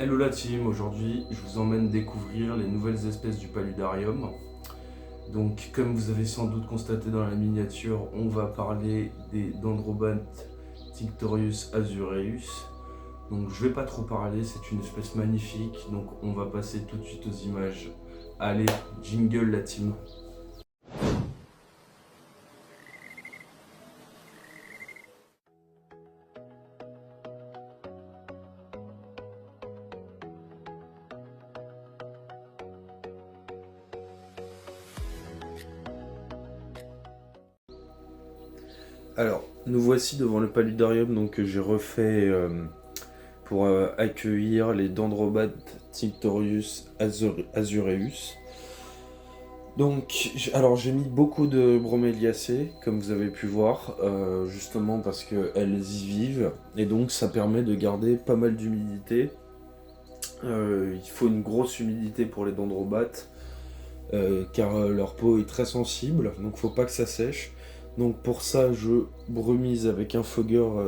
Hello la team, aujourd'hui je vous emmène découvrir les nouvelles espèces du paludarium. Donc comme vous avez sans doute constaté dans la miniature, on va parler des Dendrobates tinctorius azureus. Donc je vais pas trop parler, c'est une espèce magnifique, donc on va passer tout de suite aux images. Allez, jingle la team. Alors, nous voici devant le paludarium donc, que j'ai refait pour accueillir les Dendrobates tinctorius azureus. Donc, j'ai mis beaucoup de broméliacées, comme vous avez pu voir, justement parce qu'elles y vivent, et donc ça permet de garder pas mal d'humidité. Il faut une grosse humidité pour les dendrobates, car leur peau est très sensible, donc faut pas que ça sèche. Donc pour ça, je brumise avec un fogueur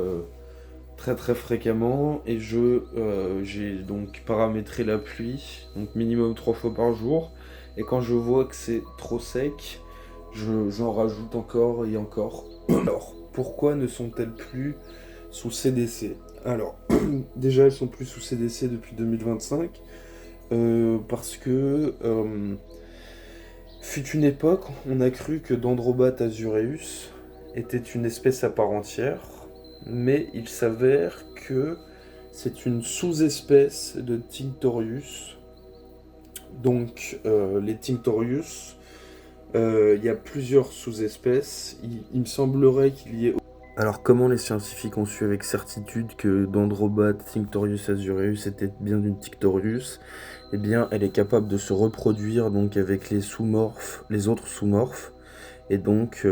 très très fréquemment, et j'ai donc paramétré la pluie, donc minimum 3 fois par jour. Et quand je vois que c'est trop sec, j'en rajoute encore et encore. Alors, pourquoi ne sont-elles plus sous CDC? Alors, déjà, elles sont plus sous CDC depuis 2025, parce que fut une époque, on a cru que Dendrobate azureus était une espèce à part entière, mais il s'avère que c'est une sous-espèce de Tinctorius. Donc les Tinctorius, il y a plusieurs sous-espèces. Il me semblerait qu'il y ait... Alors comment les scientifiques ont su avec certitude que Dendrobate tinctorius azureus était bien une Tinctorius? Eh bien, elle est capable de se reproduire donc avec les sous-morphes, les autres sous-morphes. Et donc,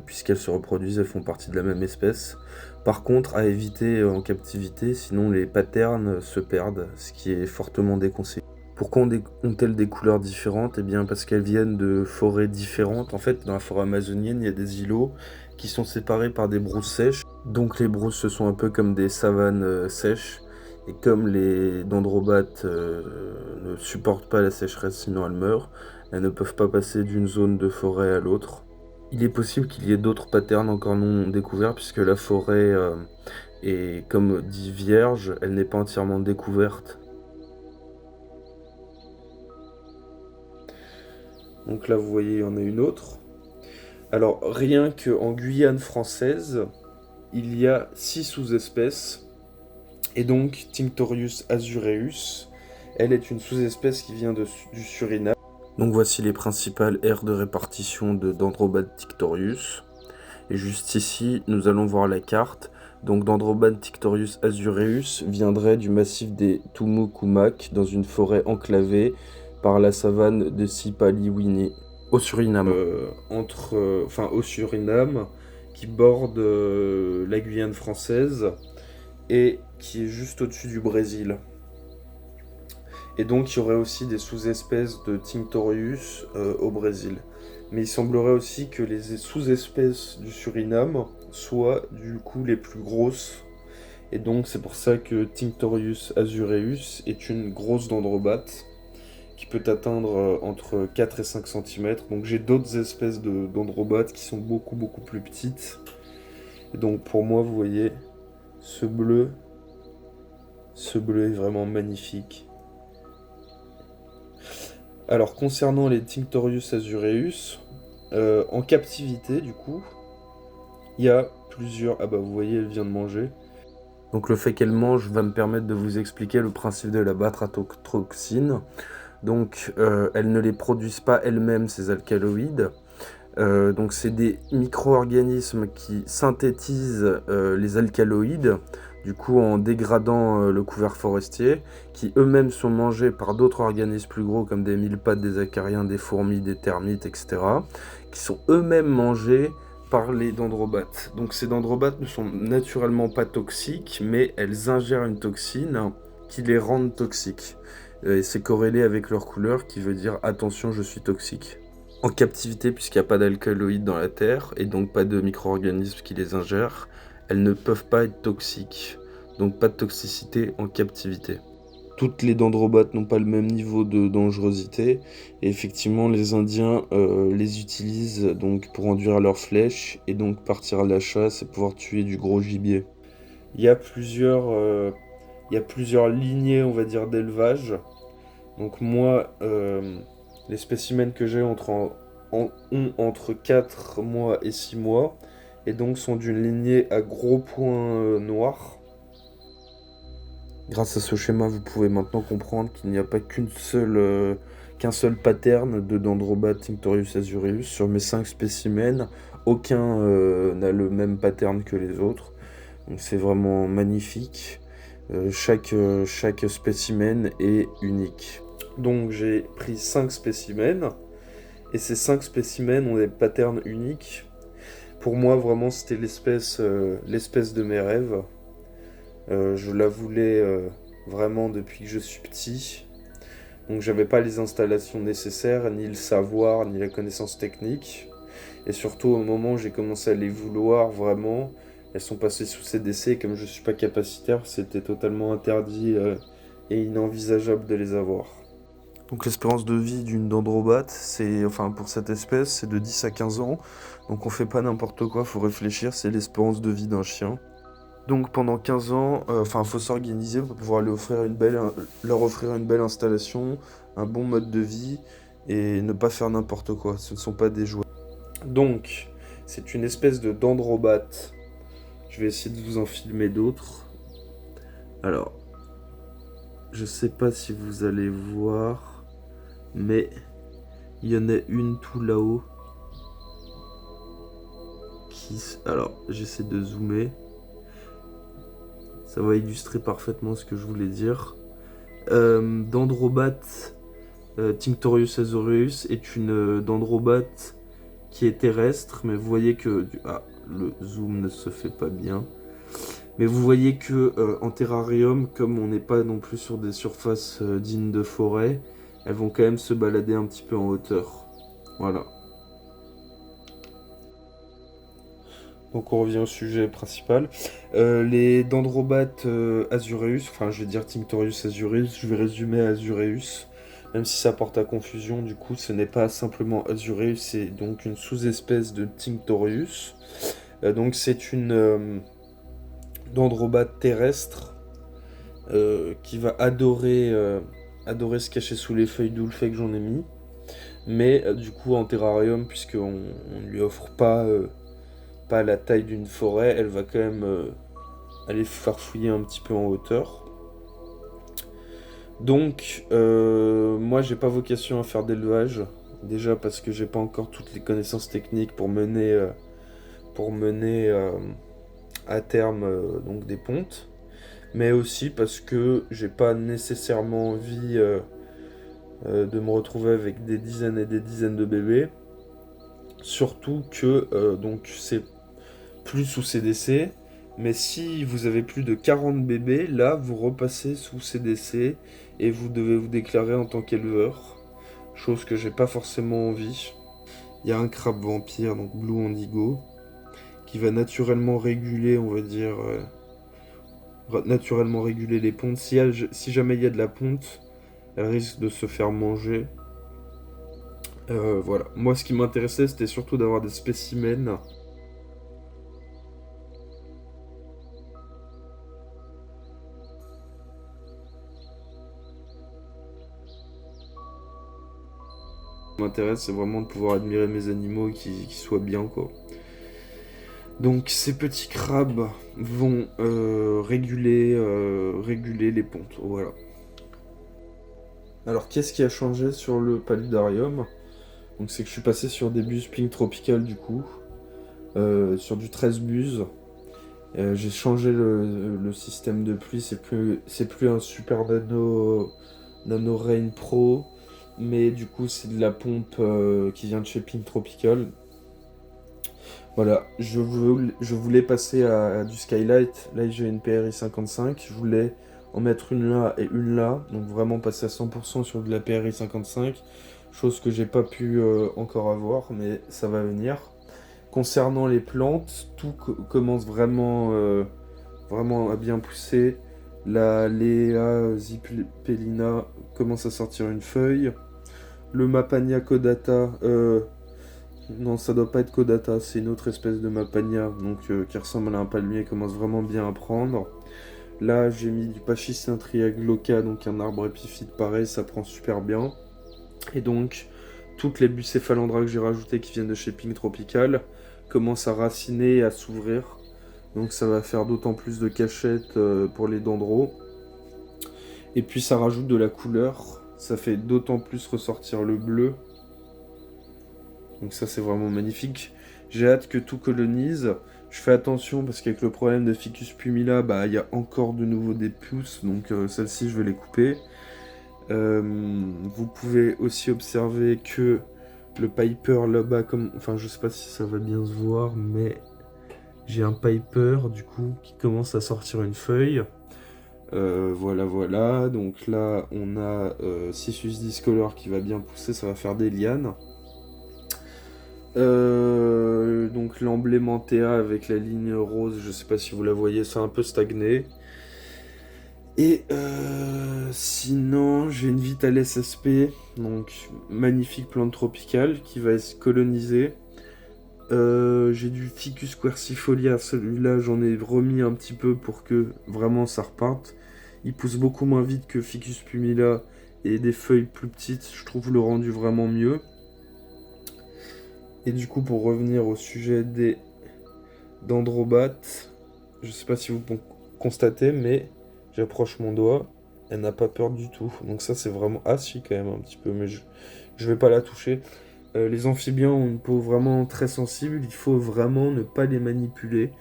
puisqu'elles se reproduisent, elles font partie de la même espèce. Par contre, à éviter en captivité, sinon les patterns se perdent, ce qui est fortement déconseillé. Pourquoi ont-elles des couleurs différentes? Eh bien, parce qu'elles viennent de forêts différentes. En fait, dans la forêt amazonienne, il y a des îlots qui sont séparés par des brousses sèches. Donc, les brousses, ce sont un peu comme des savanes sèches. Et comme les dendrobates ne supportent pas la sécheresse, sinon elles meurent, elles ne peuvent pas passer d'une zone de forêt à l'autre. Il est possible qu'il y ait d'autres patterns encore non découverts, puisque la forêt est, comme dit, vierge, elle n'est pas entièrement découverte. Donc là, vous voyez, il y en a une autre. Alors, rien qu'en Guyane française, il y a 6 sous-espèces. Et donc, Tinctorius azureus, elle est une sous-espèce qui vient du Suriname. Donc voici les principales aires de répartition de Dendrobate tinctorius. Et juste ici, nous allons voir la carte. Donc Dendrobate tinctorius azureus viendrait du massif des Tumucumac, dans une forêt enclavée par la savane de Sipaliwini, au Suriname. Au Suriname, qui borde la Guyane française et qui est juste au-dessus du Brésil. Et donc il y aurait aussi des sous-espèces de Tinctorius au Brésil. Mais il semblerait aussi que les sous-espèces du Suriname soient du coup les plus grosses. Et donc c'est pour ça que Tinctorius azureus est une grosse dendrobate qui peut atteindre entre 4 et 5 cm. Donc j'ai d'autres espèces de dendrobates qui sont beaucoup plus petites. Et donc pour moi, vous voyez, ce bleu est vraiment magnifique. Alors concernant les Tinctorius azureus, en captivité du coup, il y a plusieurs... Ah bah vous voyez, elle vient de manger. Donc le fait qu'elle mange va me permettre de vous expliquer le principe de la batratoxine. Donc elles ne les produisent pas elles-mêmes, ces alcaloïdes. Donc c'est des micro-organismes qui synthétisent les alcaloïdes, du coup en dégradant le couvert forestier, qui eux-mêmes sont mangés par d'autres organismes plus gros comme des mille-pattes, des acariens, des fourmis, des termites, etc., qui sont eux-mêmes mangés par les dendrobates. Donc ces dendrobates ne sont naturellement pas toxiques, mais elles ingèrent une toxine qui les rend toxiques. Et c'est corrélé avec leur couleur qui veut dire attention, je suis toxique. En captivité, puisqu'il n'y a pas d'alcaloïdes dans la terre et donc pas de micro-organismes qui les ingèrent, elles ne peuvent pas être toxiques. Donc pas de toxicité en captivité. toutes les dendrobates n'ont pas le même niveau de dangerosité. Et effectivement, les Indiens les utilisent donc pour enduire leurs flèches et donc partir à la chasse et pouvoir tuer du gros gibier. Il y a il y a plusieurs lignées, on va dire, d'élevage. Donc moi, les spécimens que j'ai ont entre 4 mois et 6 mois, et donc sont d'une lignée à gros points noirs. Grâce à ce schéma, vous pouvez maintenant comprendre qu'il n'y a pas qu'un seul pattern de Dendrobat tinctorius azureus. Sur mes 5 spécimens, aucun n'a le même pattern que les autres. Donc c'est vraiment magnifique. Chaque spécimen est unique. Donc j'ai pris 5 spécimens, et ces 5 spécimens ont des patterns uniques. Pour moi, vraiment, c'était l'espèce de mes rêves. Je la voulais vraiment depuis que je suis petit. Donc j'avais pas les installations nécessaires, ni le savoir, ni la connaissance technique. Et surtout au moment où j'ai commencé à les vouloir vraiment, elles sont passées sous CDC. Comme je suis pas capacitaire, c'était totalement interdit et inenvisageable de les avoir. Donc l'espérance de vie d'une dendrobate, pour cette espèce, c'est de 10 à 15 ans. Donc on fait pas n'importe quoi, faut réfléchir, c'est l'espérance de vie d'un chien. Donc pendant 15 ans, faut s'organiser pour pouvoir leur offrir une belle installation, un bon mode de vie et ne pas faire n'importe quoi. Ce ne sont pas des jouets. Donc, c'est une espèce de dendrobate. Je vais essayer de vous en filmer d'autres. Alors, je sais pas si vous allez voir, mais il y en a une tout là-haut. Alors, j'essaie de zoomer. Ça va illustrer parfaitement ce que je voulais dire. Dendrobat tinctorius azureus est une dendrobate qui est terrestre, mais vous voyez que... le zoom ne se fait pas bien. Mais vous voyez que en terrarium, comme on n'est pas non plus sur des surfaces dignes de forêt, elles vont quand même se balader un petit peu en hauteur. Voilà. Donc on revient au sujet principal. Les dendrobates azureus, je vais dire tinctorius azureus, je vais résumer à azureus, même si ça porte à confusion, du coup ce n'est pas simplement azureus, c'est donc une sous-espèce de tinctorius. Donc c'est une dendrobate terrestre qui va adorer se cacher sous les feuilles, d'où le fait que j'en ai mis. Mais du coup en terrarium, puisqu'on ne lui offre pas la taille d'une forêt, elle va quand même aller farfouiller un petit peu en hauteur. Donc, moi, j'ai pas vocation à faire d'élevage. Déjà parce que j'ai pas encore toutes les connaissances techniques pour mener à terme donc des pontes. Mais aussi parce que j'ai pas nécessairement envie de me retrouver avec des dizaines et des dizaines de bébés. Surtout que donc c'est plus sous CDC, mais si vous avez plus de 40 bébés, là vous repassez sous CDC et vous devez vous déclarer en tant qu'éleveur, chose que j'ai pas forcément envie. Il y a un crabe vampire, donc Blue Indigo, qui va naturellement réguler, on va dire, naturellement réguler les pontes. Si jamais il y a de la ponte, elle risque de se faire manger. Voilà. Moi, ce qui m'intéressait, c'était surtout d'avoir des spécimens. Ce qui m'intéresse, c'est vraiment de pouvoir admirer mes animaux et qu'ils soient bien, quoi. Donc, ces petits crabes vont réguler les pontes. Voilà. Alors, qu'est-ce qui a changé sur le paludarium? Donc, c'est que je suis passé sur des buses Pink Tropical, du coup. Sur du 13 buses. J'ai changé le système de pluie, c'est plus un Super Nano Rain Pro, mais du coup c'est de la pompe qui vient de chez Pink Tropical. Voilà, je voulais passer à du Skylight. Là j'ai une PRI 55, je voulais en mettre une là et une là, donc vraiment passer à 100% sur de la PRI 55, chose que j'ai pas pu encore avoir, mais ça va venir. Concernant les plantes, tout commence vraiment à bien pousser. La Lea zipellina commence à sortir une feuille. Le Mapania caudata, non, ça doit pas être caudata, c'est une autre espèce de Mapania, donc qui ressemble à un palmier, commence vraiment bien à prendre. Là, j'ai mis du Pachycynthria glauca, donc un arbre épiphyte pareil, ça prend super bien. Et donc, toutes les bucéphalandras que j'ai rajoutées qui viennent de chez Pink Tropical commencent à raciner et à s'ouvrir. Donc ça va faire d'autant plus de cachettes pour les dendros. Et puis ça rajoute de la couleur, ça fait d'autant plus ressortir le bleu. Donc ça c'est vraiment magnifique. J'ai hâte que tout colonise. Je fais attention parce qu'avec le problème de Ficus pumila, bah il y a encore de nouveau des pousses, donc celles-ci je vais les couper. Vous pouvez aussi observer que le Piper là-bas, enfin je sais pas si ça va bien se voir, mais j'ai un Piper du coup qui commence à sortir une feuille. Voilà, voilà. Donc là, on a Cissus discolor qui va bien pousser, ça va faire des lianes. Donc l'emblémentéa avec la ligne rose, je sais pas si vous la voyez, c'est un peu stagné. Et sinon, j'ai une Vitales SP, donc magnifique plante tropicale qui va se coloniser. J'ai du Ficus quercifolia, celui-là j'en ai remis un petit peu pour que vraiment ça reparte. Il pousse beaucoup moins vite que Ficus pumila et des feuilles plus petites, je trouve le rendu vraiment mieux. Et du coup, pour revenir au sujet des dendrobates, je sais pas si vous constatez, mais j'approche mon doigt, elle n'a pas peur du tout. Donc ça c'est vraiment... Ah si quand même un petit peu, mais je vais pas la toucher. Les amphibiens ont une peau vraiment très sensible, il faut vraiment ne pas les manipuler.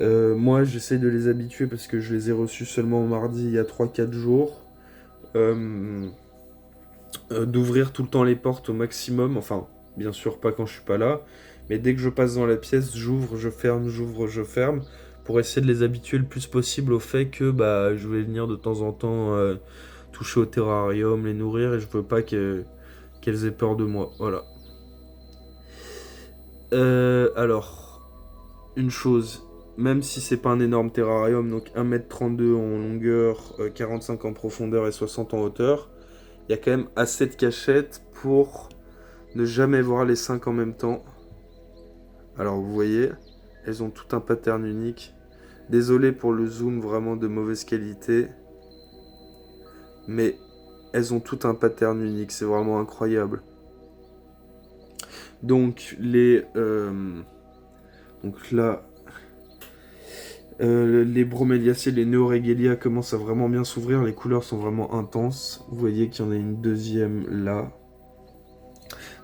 Moi j'essaie de les habituer parce que je les ai reçus seulement mardi il y a 3-4 jours. D'ouvrir tout le temps les portes au maximum, enfin bien sûr pas quand je suis pas là, mais dès que je passe dans la pièce, j'ouvre, je ferme, pour essayer de les habituer le plus possible au fait que bah, je vais venir de temps en temps toucher au terrarium, les nourrir, et je veux pas qu'elles aient peur de moi, voilà. Alors, une chose, même si c'est pas un énorme terrarium, donc 1m32 en longueur, 45 en profondeur et 60 en hauteur, il y a quand même assez de cachettes pour ne jamais voir les 5 en même temps. Alors vous voyez, elles ont tout un pattern unique. Désolé pour le zoom vraiment de mauvaise qualité, mais elles ont tout un pattern unique, c'est vraiment incroyable. Donc donc là, les broméliacées, les neoregelia commencent à vraiment bien s'ouvrir, les couleurs sont vraiment intenses. Vous voyez qu'il y en a une deuxième là.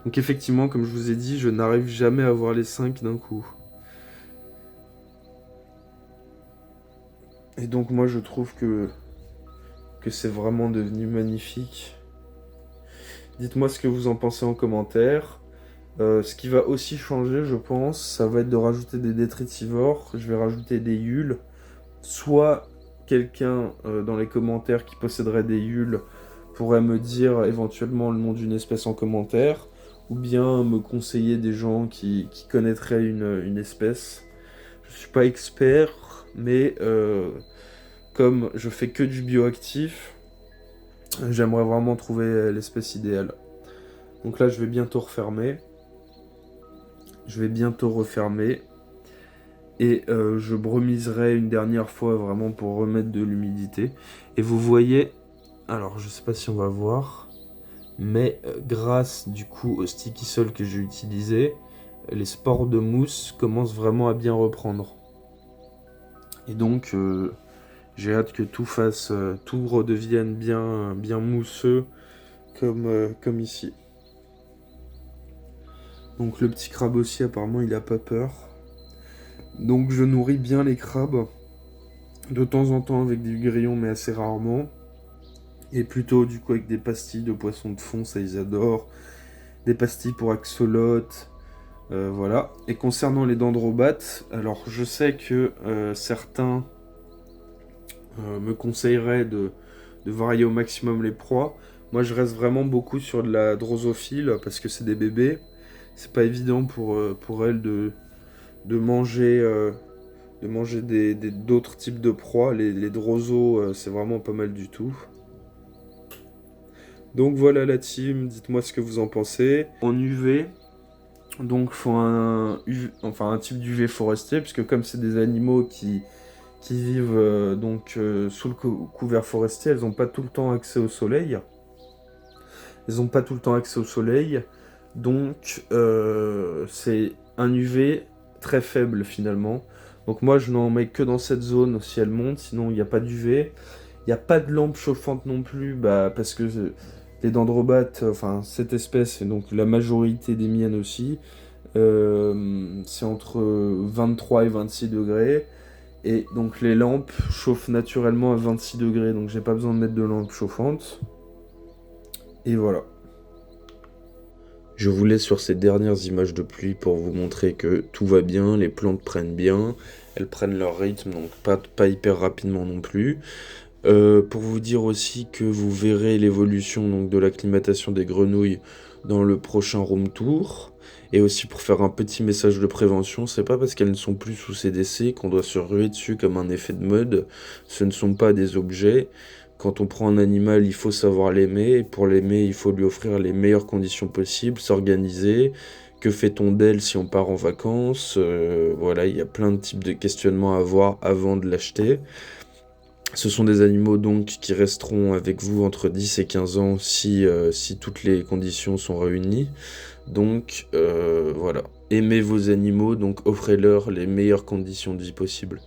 Donc effectivement, comme je vous ai dit, je n'arrive jamais à voir les 5 d'un coup. Et donc moi je trouve que c'est vraiment devenu magnifique. Dites-moi ce que vous en pensez en commentaire. Ce qui va aussi changer, je pense, ça va être de rajouter des détritivores. Je vais rajouter des yules. Soit quelqu'un dans les commentaires qui posséderait des yules pourrait me dire éventuellement le nom d'une espèce en commentaire, ou bien me conseiller des gens qui connaîtraient une espèce. Je suis pas expert, mais comme je fais que du bioactif, j'aimerais vraiment trouver l'espèce idéale. Donc là, je vais bientôt refermer. Je vais bientôt refermer. Et je bremiserai une dernière fois vraiment pour remettre de l'humidité. Et vous voyez, alors je sais pas si on va voir, mais grâce du coup au sticky sol que j'ai utilisé, les spores de mousse commencent vraiment à bien reprendre. Et donc j'ai hâte que tout redevienne bien mousseux comme ici. Donc le petit crabe aussi apparemment il a pas peur. Donc je nourris bien les crabes, de temps en temps avec des grillons mais assez rarement. Et plutôt du coup avec des pastilles de poisson de fond, ça ils adorent. Des pastilles pour axolotes, voilà. Et concernant les dendrobates, alors je sais que certains me conseilleraient de varier au maximum les proies. Moi je reste vraiment beaucoup sur de la drosophile parce que c'est des bébés. C'est pas évident pour elles de manger de manger d'autres types de proies. Les droseaux, c'est vraiment pas mal du tout. Donc voilà la team, dites-moi ce que vous en pensez. En UV, donc faut un type d'UV forestier, puisque comme c'est des animaux qui vivent sous le couvert forestier, elles n'ont pas tout le temps accès au soleil. Elles n'ont pas tout le temps accès au soleil, donc c'est un UV très faible finalement. Donc moi je n'en mets que dans cette zone si elle monte, sinon il n'y a pas d'UV. Il n'y a pas de lampe chauffante non plus, parce que les dendrobates, enfin cette espèce, et donc la majorité des miennes aussi, c'est entre 23 et 26 degrés. Et donc les lampes chauffent naturellement à 26 degrés, donc j'ai pas besoin de mettre de lampe chauffante. Et voilà. Je vous laisse sur ces dernières images de pluie pour vous montrer que tout va bien, les plantes prennent bien, elles prennent leur rythme, donc pas hyper rapidement non plus. Pour vous dire aussi que vous verrez l'évolution donc de l'acclimatation des grenouilles dans le prochain room tour. Et aussi pour faire un petit message de prévention, c'est pas parce qu'elles ne sont plus sous CDC qu'on doit se ruer dessus comme un effet de mode. Ce ne sont pas des objets. Quand on prend un animal, il faut savoir l'aimer. Et pour l'aimer, il faut lui offrir les meilleures conditions possibles, s'organiser. Que fait-on d'elle si on part en vacances? Voilà, il y a plein de types de questionnements à avoir avant de l'acheter. Ce sont des animaux donc qui resteront avec vous entre 10 et 15 ans si toutes les conditions sont réunies. Donc voilà, aimez vos animaux, donc offrez-leur les meilleures conditions de vie possibles.